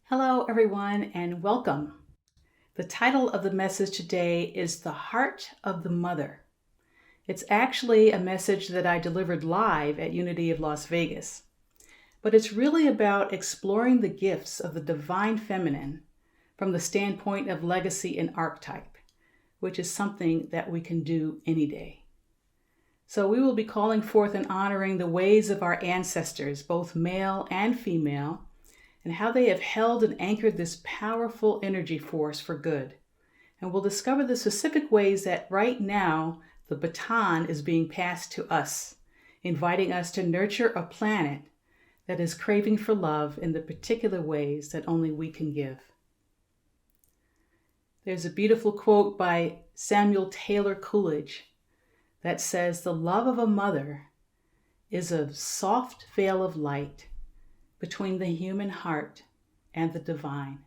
Hello, everyone, and welcome. The title of the message today is The Heart of the Mother. It's actually a message that I delivered live at Unity of Las Vegas, but it's really about exploring the gifts of the divine feminine from the standpoint of legacy and archetype, which is something that we can do any day. So we will be calling forth and honoring the ways of our ancestors, both male and female, and how they have held and anchored this powerful energy force for good. And we'll discover the specific ways that right now the baton is being passed to us, inviting us to nurture a planet that is craving for love in the particular ways that only we can give. There's a beautiful quote by Samuel Taylor Coleridge that says, "The love of a mother is a soft veil of light between the human heart and the divine."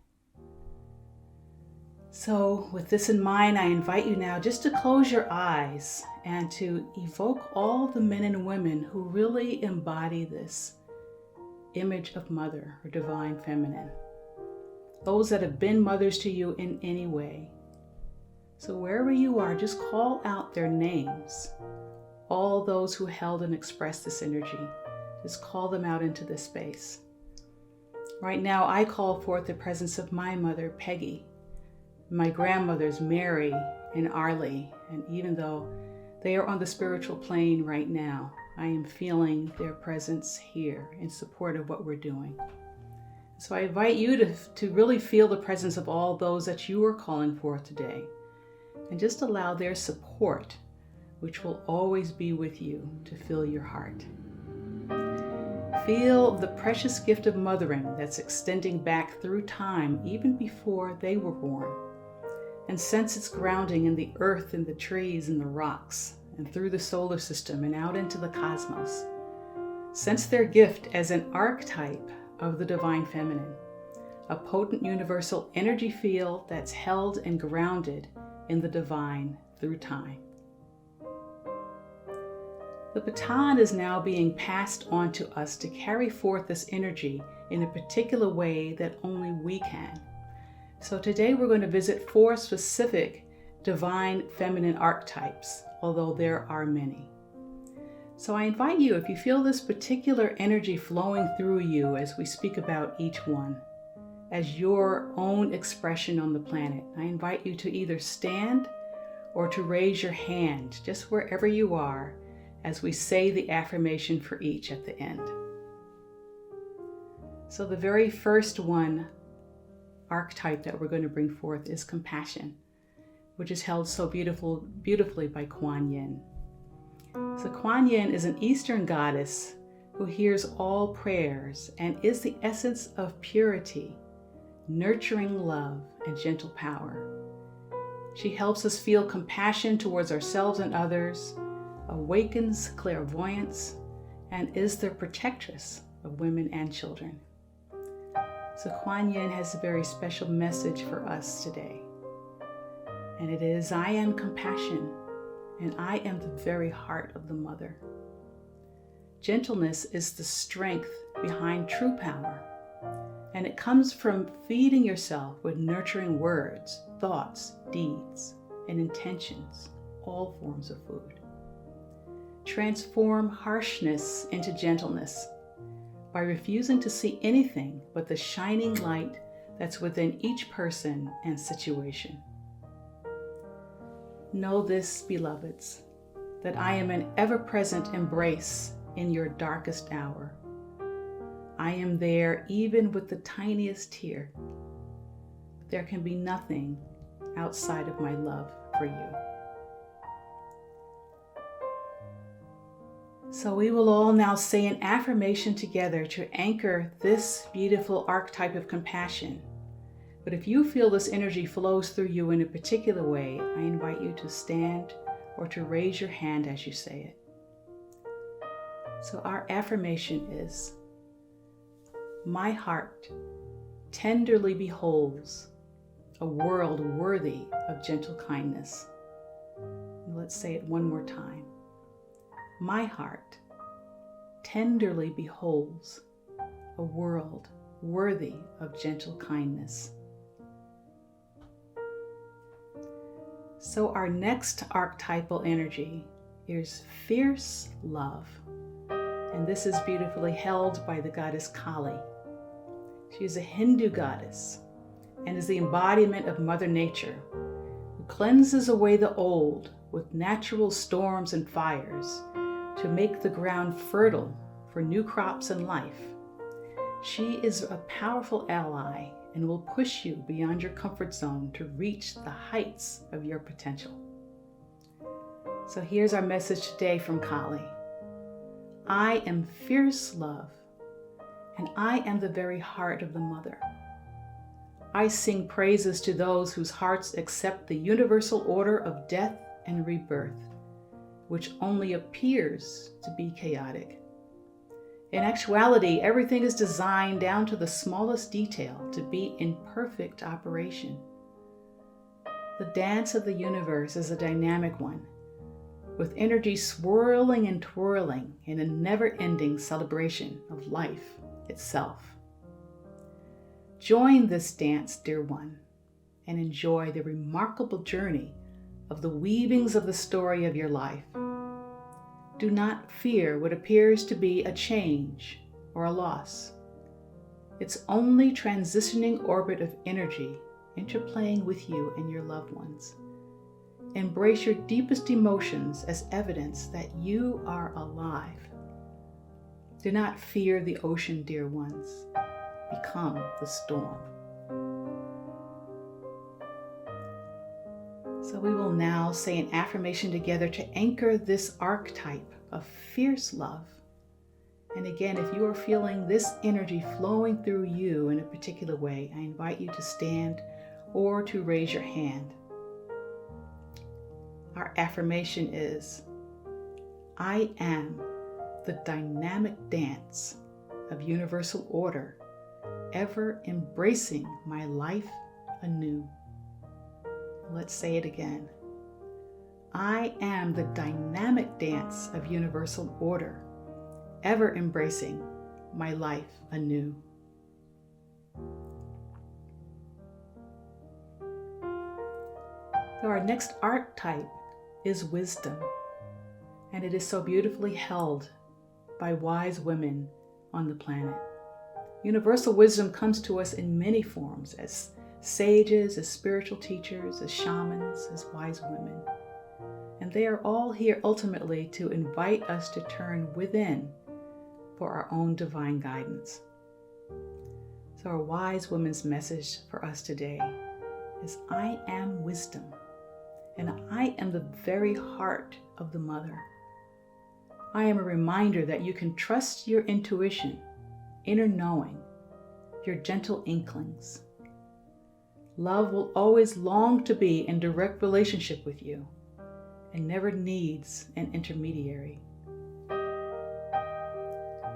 So with this in mind, I invite you now just to close your eyes and to evoke all the men and women who really embody this image of mother or divine feminine. Those that have been mothers to you in any way. So wherever you are, just call out their names. All those who held and expressed this energy. Just call them out into this space. Right now, I call forth the presence of my mother, Peggy, my grandmothers, Mary and Arlie, and even though they are on the spiritual plane right now, I am feeling their presence here in support of what we're doing. So I invite you to really feel the presence of all those that you are calling forth today, and just allow their support, which will always be with you, to fill your heart. Feel the precious gift of mothering that's extending back through time, even before they were born. And sense its grounding in the earth and the trees and the rocks, and through the solar system and out into the cosmos. Sense their gift as an archetype of the divine feminine, a potent universal energy field that's held and grounded in the divine through time. The baton is now being passed on to us to carry forth this energy in a particular way that only we can. So today we're going to visit 4 specific divine feminine archetypes, although there are many. So I invite you, if you feel this particular energy flowing through you as we speak about each one, as your own expression on the planet, I invite you to either stand or to raise your hand, just wherever you are, as we say the affirmation for each at the end. So the very first one, archetype that we're going to bring forth, is compassion, which is held so beautifully by Kuan Yin. So Kuan Yin is an Eastern goddess who hears all prayers and is the essence of purity, nurturing love, and gentle power. She helps us feel compassion towards ourselves and others, awakens clairvoyance, and is the protectress of women and children. So Kuan Yin has a very special message for us today. And it is, I am compassion, and I am the very heart of the mother. Gentleness is the strength behind true power, and it comes from feeding yourself with nurturing words, thoughts, deeds, and intentions, all forms of food. Transform harshness into gentleness by refusing to see anything but the shining light that's within each person and situation. Know this, beloveds, that I am an ever-present embrace in your darkest hour. I am there even with the tiniest tear. There can be nothing outside of my love for you. So we will all now say an affirmation together to anchor this beautiful archetype of compassion. But if you feel this energy flows through you in a particular way, I invite you to stand or to raise your hand as you say it. So our affirmation is, my heart tenderly beholds a world worthy of gentle kindness. Let's say it one more time. My heart tenderly beholds a world worthy of gentle kindness. So our next archetypal energy is fierce love. And this is beautifully held by the goddess Kali. She is a Hindu goddess and is the embodiment of Mother Nature, who cleanses away the old with natural storms and fires to make the ground fertile for new crops and life. She is a powerful ally and will push you beyond your comfort zone to reach the heights of your potential. So here's our message today from Kali. I am fierce love, and I am the very heart of the Mother. I sing praises to those whose hearts accept the universal order of death and rebirth, which only appears to be chaotic. In actuality, everything is designed down to the smallest detail to be in perfect operation. The dance of the universe is a dynamic one, with energy swirling and twirling in a never-ending celebration of life itself. Join this dance, dear one, and enjoy the remarkable journey of the weavings of the story of your life. Do not fear what appears to be a change or a loss. It's only transitioning orbit of energy interplaying with you and your loved ones. Embrace your deepest emotions as evidence that you are alive. Do not fear the ocean, dear ones. Become the storm. So we will now say an affirmation together to anchor this archetype of fierce love. And again, if you are feeling this energy flowing through you in a particular way, I invite you to stand or to raise your hand. Our affirmation is, I am the dynamic dance of universal order, ever embracing my life anew. Let's say it again. I am the dynamic dance of universal order, ever embracing my life anew. So our next archetype is wisdom, and it is so beautifully held by wise women on the planet. Universal wisdom comes to us in many forms, as sages, as spiritual teachers, as shamans, as wise women. And they are all here ultimately to invite us to turn within for our own divine guidance. So our wise woman's message for us today is, I am wisdom, and I am the very heart of the Mother. I am a reminder that you can trust your intuition, inner knowing, your gentle inklings. Love will always long to be in direct relationship with you and never needs an intermediary.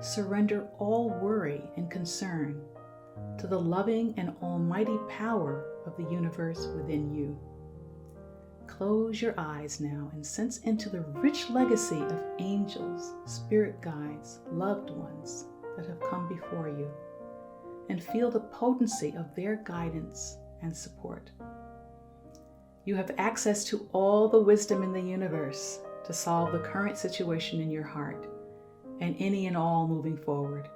Surrender all worry and concern to the loving and almighty power of the universe within you. Close your eyes now and sense into the rich legacy of angels, spirit guides, loved ones that have come before you, and feel the potency of their guidance and support. You have access to all the wisdom in the universe to solve the current situation in your heart and any and all moving forward.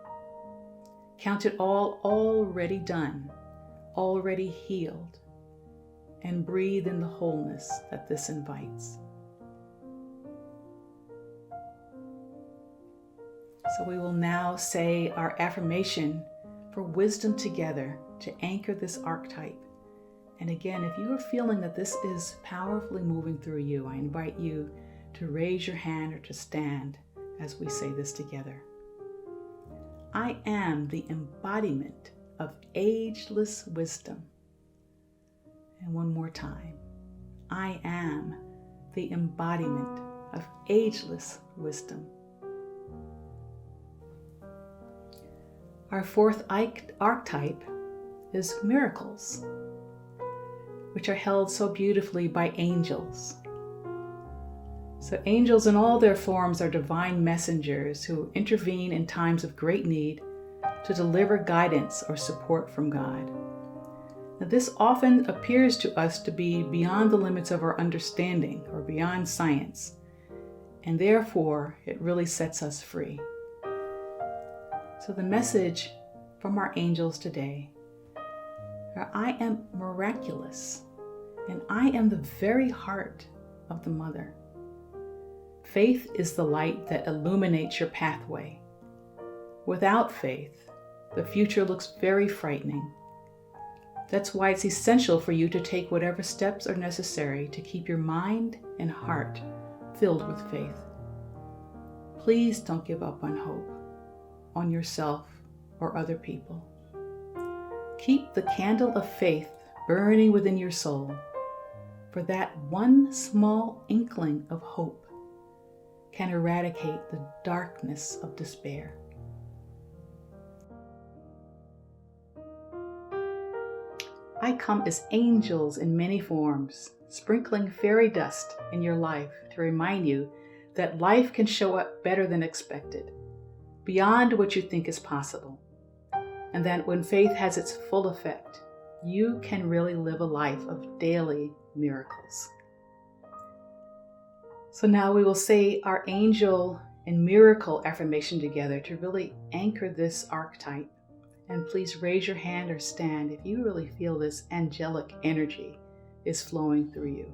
Count it all already done, already healed, and breathe in the wholeness that this invites. So we will now say our affirmation for wisdom together to anchor this archetype. And again, if you are feeling that this is powerfully moving through you, I invite you to raise your hand or to stand as we say this together. I am the embodiment of ageless wisdom. And one more time. I am the embodiment of ageless wisdom. Our fourth archetype is miracles, which are held so beautifully by angels. So angels in all their forms are divine messengers who intervene in times of great need to deliver guidance or support from God. Now, this often appears to us to be beyond the limits of our understanding or beyond science, and therefore it really sets us free. So the message from our angels today are, I am miraculous, and I am the very heart of the mother. Faith is the light that illuminates your pathway. Without faith, the future looks very frightening. That's why it's essential for you to take whatever steps are necessary to keep your mind and heart filled with faith. Please don't give up on hope, on yourself or other people. Keep the candle of faith burning within your soul, for that one small inkling of hope can eradicate the darkness of despair. I come as angels in many forms, sprinkling fairy dust in your life to remind you that life can show up better than expected, beyond what you think is possible, and that when faith has its full effect, you can really live a life of daily miracles. So now we will say our angel and miracle affirmation together to really anchor this archetype. And please raise your hand or stand if you really feel this angelic energy is flowing through you.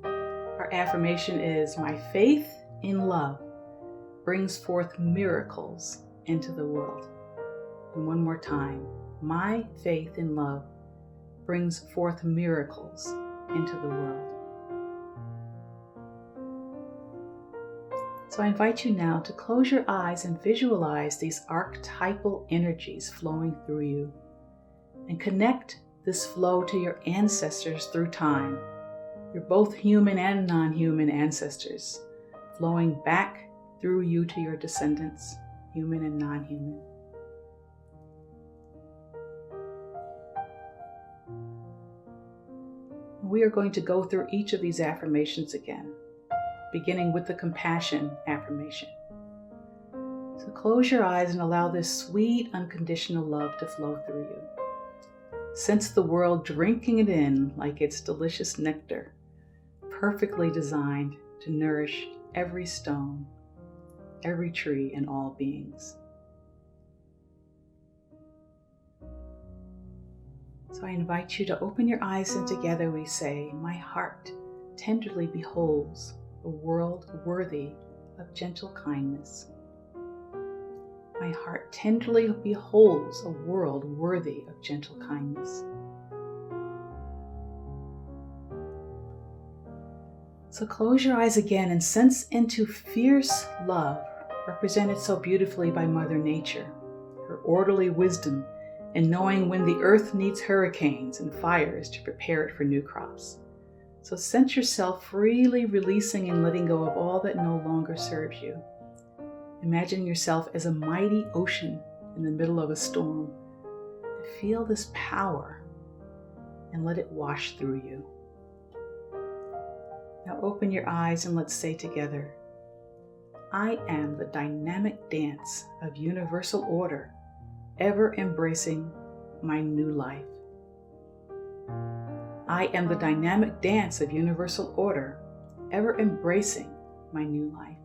Our affirmation is, my faith in love brings forth miracles into the world. And one more time, my faith in love brings forth miracles into the world. So I invite you now to close your eyes and visualize these archetypal energies flowing through you, and connect this flow to your ancestors through time. You're both human and non-human ancestors, flowing back through you to your descendants, human and non-human. We are going to go through each of these affirmations again, beginning with the compassion affirmation. So close your eyes and allow this sweet, unconditional love to flow through you. Sense the world drinking it in like it's delicious nectar, perfectly designed to nourish every stone, every tree, and all beings. So I invite you to open your eyes, and together we say, my heart tenderly beholds a world worthy of gentle kindness. My heart tenderly beholds a world worthy of gentle kindness. So close your eyes again and sense into fierce love, represented so beautifully by Mother Nature, her orderly wisdom in knowing when the earth needs hurricanes and fires to prepare it for new crops. So sense yourself freely releasing and letting go of all that no longer serves you. Imagine yourself as a mighty ocean in the middle of a storm. Feel this power and let it wash through you. Now open your eyes and let's say together, I am the dynamic dance of universal order, ever embracing my new life. I am the dynamic dance of universal order, ever embracing my new life.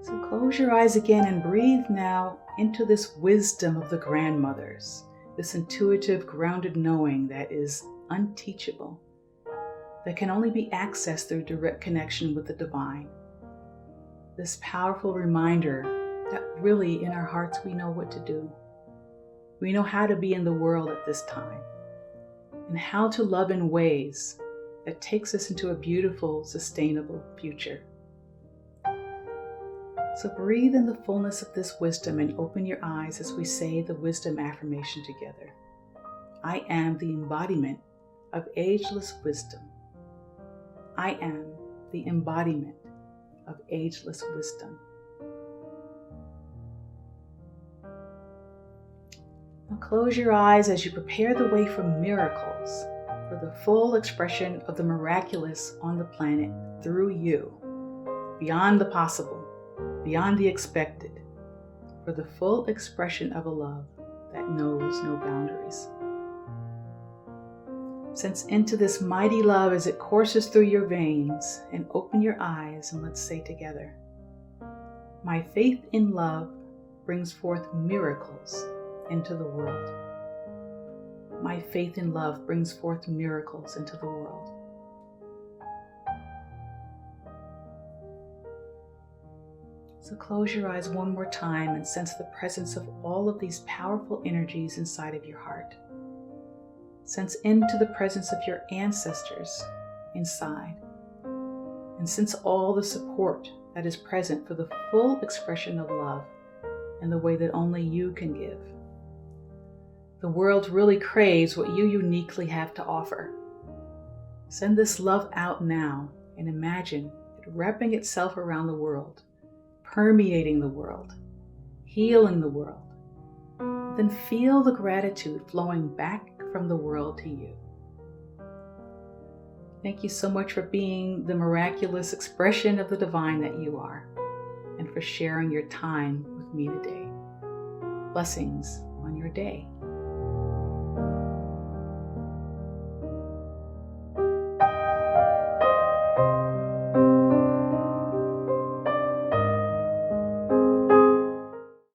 So close your eyes again and breathe now into this wisdom of the grandmothers, this intuitive, grounded knowing that is unteachable, that can only be accessed through direct connection with the divine. This powerful reminder that really in our hearts we know what to do. We know how to be in the world at this time, and how to love in ways that takes us into a beautiful, sustainable future. So breathe in the fullness of this wisdom and open your eyes as we say the wisdom affirmation together. I am the embodiment of ageless wisdom. I am the embodiment of ageless wisdom. Now close your eyes as you prepare the way for miracles, for the full expression of the miraculous on the planet through you, beyond the possible, beyond the expected, for the full expression of a love that knows no boundaries. Sense into this mighty love as it courses through your veins, and open your eyes and let's say together, my faith in love brings forth miracles into the world. My faith in love brings forth miracles into the world. So close your eyes one more time and sense the presence of all of these powerful energies inside of your heart. Sense into the presence of your ancestors inside, and sense all the support that is present for the full expression of love in the way that only you can give. The world really craves what you uniquely have to offer. Send this love out now and imagine it wrapping itself around the world, permeating the world, healing the world. Then feel the gratitude flowing back from the world to you. Thank you so much for being the miraculous expression of the divine that you are, and for sharing your time with me today. Blessings on your day.